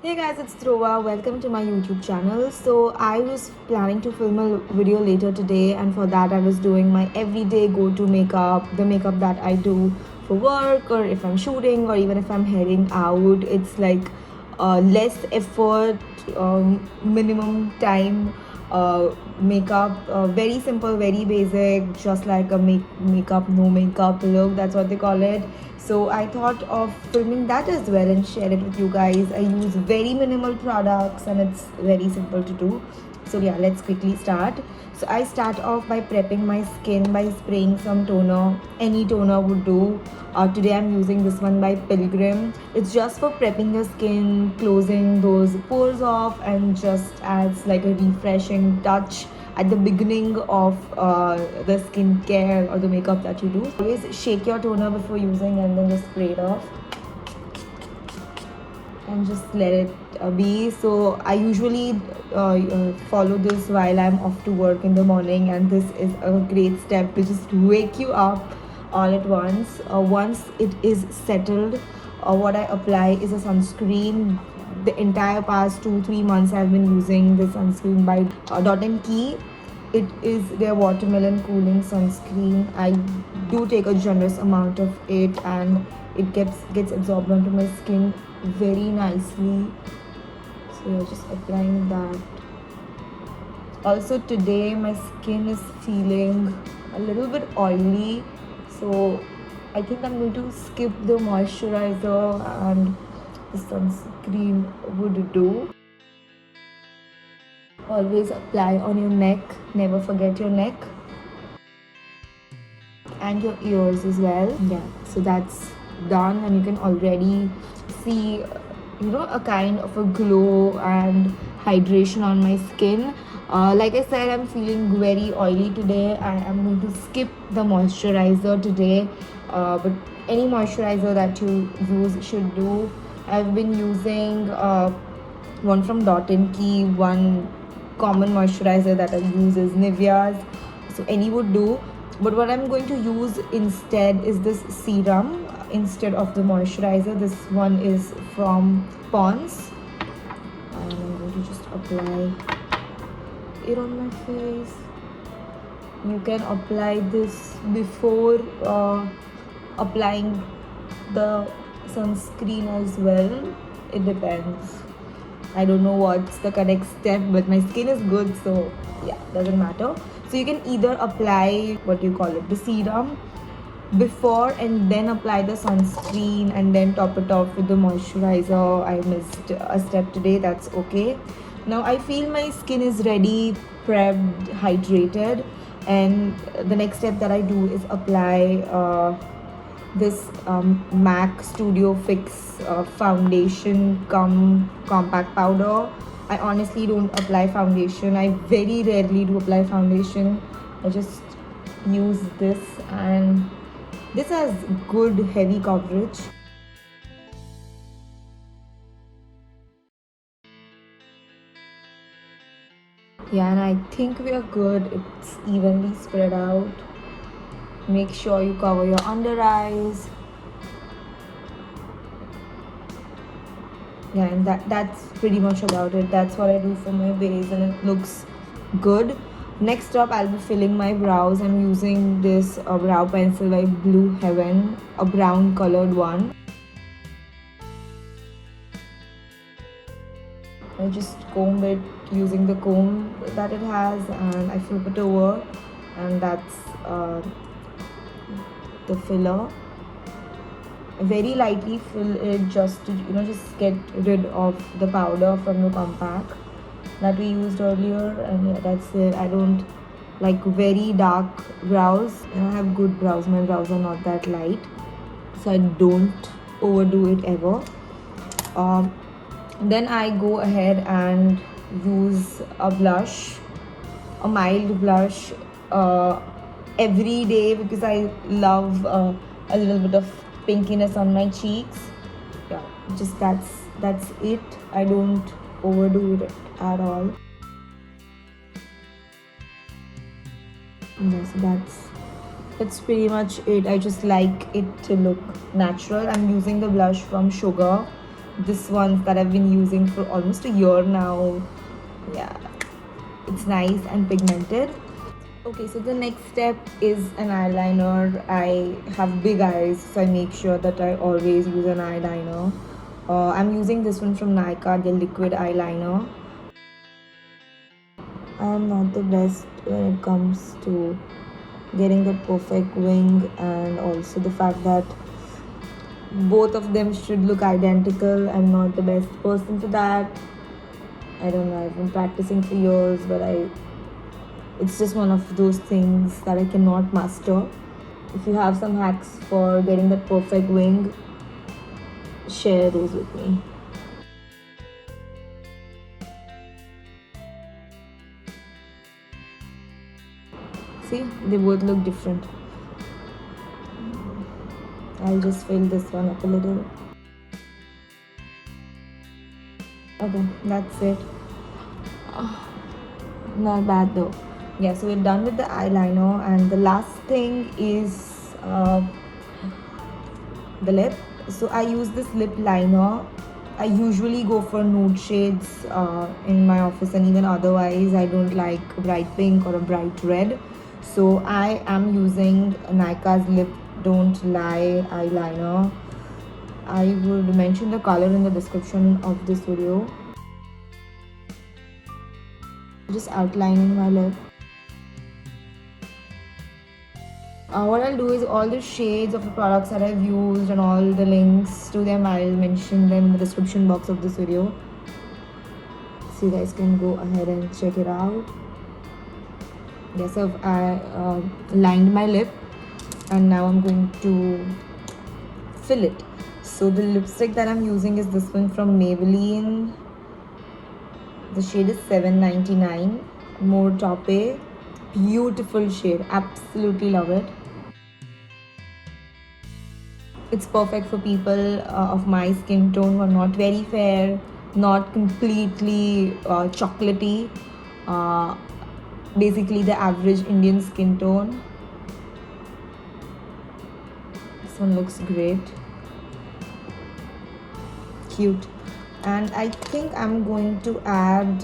Hey guys, it's Dhruva. Welcome to my YouTube channel. So I was planning to film a video later today, and for that I was doing my everyday go-to makeup, the makeup that I do for work or if I'm shooting or even if I'm heading out. It's like less effort, minimum time makeup, very simple, very basic, just like a makeup, no makeup look. That's what they call it. So I thought of filming that as well and share it with you guys. I use very minimal products and it's very simple to do. So yeah, let's quickly start. So I start off by prepping my skin by spraying some toner. Any toner would do. Today I'm using this one by Pilgrim. It's just for prepping your skin, closing those pores off, and just adds like a refreshing touch at the beginning of the skincare or the makeup that you do. Always shake your toner before using and then just spray it off and just let it be. So I usually follow this while I'm off to work in the morning, and this is a great step to just wake you up all at once. Once it is settled, what I apply is a sunscreen. The entire past 2-3 months I've been using this sunscreen by Dot and Key. It is their watermelon cooling sunscreen. I do take a generous amount of it and it gets absorbed onto my skin very nicely. So yeah, just applying that. Also today my skin is feeling a little bit oily, so I think I'm going to skip the moisturizer and the sunscreen would do. Always apply on your neck, never forget your neck, and your ears as well. Yeah, so that's done, and you can already see a kind of a glow and hydration on my skin. Like I said, I'm feeling very oily today. I am going to skip the moisturizer today, but any moisturizer that you use should do. I've been using one from Dot and Key. One common moisturizer that I use is Nivea's, so any would do. But what I'm going to use instead is this serum instead of the moisturizer. This one is from Pond's, and I'm going to just apply it on my face. You can apply this before applying the sunscreen as well. It depends. I don't know what's the correct step, but my skin is good, so yeah, doesn't matter. So you can either apply the serum before and then apply the sunscreen and then top it off with the moisturizer. I missed a step today, that's okay. Now I feel my skin is ready, prepped, hydrated, and the next step that I do is apply this MAC Studio Fix foundation cum compact powder. I honestly don't apply foundation. I very rarely do apply foundation. I just use this, and this has good heavy coverage. Yeah, and I think we are good. It's evenly spread out. Make sure you cover your under eyes. Yeah, and that's pretty much about it. That's what I do for my base, and it looks good. Next up, I'll be filling my brows. I'm using this brow pencil by Blue Heaven, a brown colored one. I just comb it using the comb that it has, and I flip it over, and that's the filler. Very lightly fill it just to just get rid of the powder from the compact that we used earlier, and yeah, that's it. I don't like very dark brows, and I have good brows. My brows are not that light, so I don't overdo it ever. Then I go ahead and use a blush, a mild blush, every day, because I love a little bit of pinkiness on my cheeks. Yeah, just that's it. I don't overdo it at all. Yes, that's pretty much it. I just like it to look natural. I'm using the blush from Sugar. this ones that I've been using for almost a year now. Yeah, it's nice and pigmented. Okay, so the next step is an eyeliner. I have big eyes, so I make sure that I always use an eyeliner. I'm using this one from Nykaa, the liquid eyeliner. I am not the best when it comes to getting the perfect wing, and also the fact that both of them should look identical. I'm not the best person for that. I don't know, I've been practicing for years, but it's just one of those things that I cannot master. If you have some hacks for getting that perfect wing, share those with me. See, they both look different. I'll just fill this one up a little. Okay, that's it. Not bad though. Yeah, so we're done with the eyeliner, and the last thing is the lip. So I use this lip liner. I usually go for nude shades in my office, and even otherwise I don't like a bright pink or a bright red. So I am using Nykaa's Lip Don't Lie eyeliner. I would mention the color in the description of this video. Just outlining my lip. What I'll do is all the shades of the products that I've used and all the links to them, I'll mention them in the description box of this video, so you guys can go ahead and check it out. Yes, so I lined my lip, and now I'm going to fill it. So the lipstick that I'm using is this one from Maybelline. The shade is 799, More Taupe. Beautiful shade, absolutely love it. It's perfect for people of my skin tone who are not very fair, not completely chocolatey, basically the average Indian skin tone. This one looks great, cute. And I think I'm going to add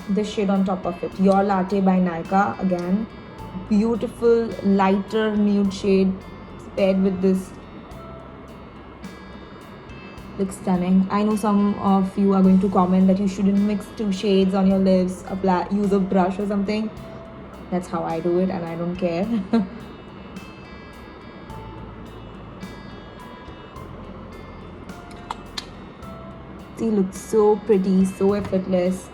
this shade on top of it, Your Latte by Nykaa. Again, beautiful lighter nude shade paired with this. Looks stunning. I know some of you are going to comment that you shouldn't mix two shades on your lips, use a brush or something. That's how I do it, and I don't care. See, looks so pretty, so effortless.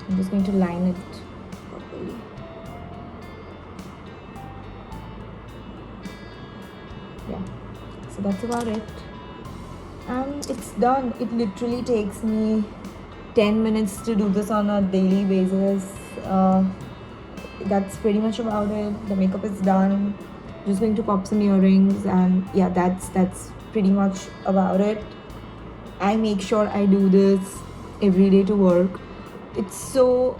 I'm just going to line it properly. Yeah, so that's about it. And it's done. It literally takes me 10 minutes to do this on a daily basis. That's pretty much about it. The makeup is done. Just going to pop some earrings, and yeah, that's pretty much about it. I make sure I do this every day to work. It's so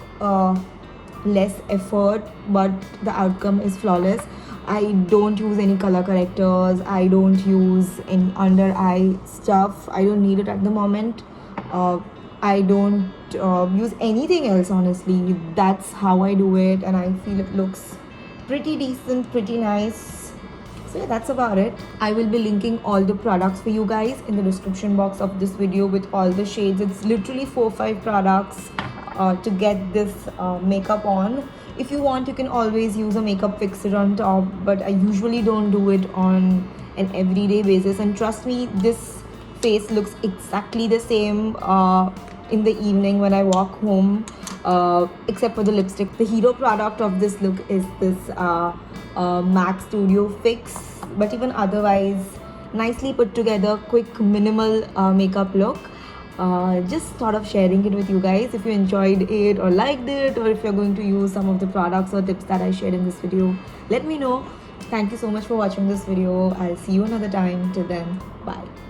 less effort, but the outcome is flawless. I don't use any color correctors. I don't use any under eye stuff. I don't need it at the moment. I don't use anything else, honestly. That's how I do it, and I feel it looks pretty decent, pretty nice. So yeah, that's about it. I will be linking all the products for you guys in the description box of this video with all the shades. It's literally 4 or 5 products to get this makeup on. If you want, you can always use a makeup fixer on top, but I usually don't do it on an everyday basis. And trust me, this face looks exactly the same in the evening when I walk home, except for the lipstick. The hero product of this look is this MAC Studio Fix, but even otherwise, nicely put together, quick minimal makeup look. Just thought of sharing it with you guys. If you enjoyed it or liked it, or if you're going to use some of the products or tips that I shared in this video, let me know. Thank you so much for watching this video. I'll see you another time. Till then, bye.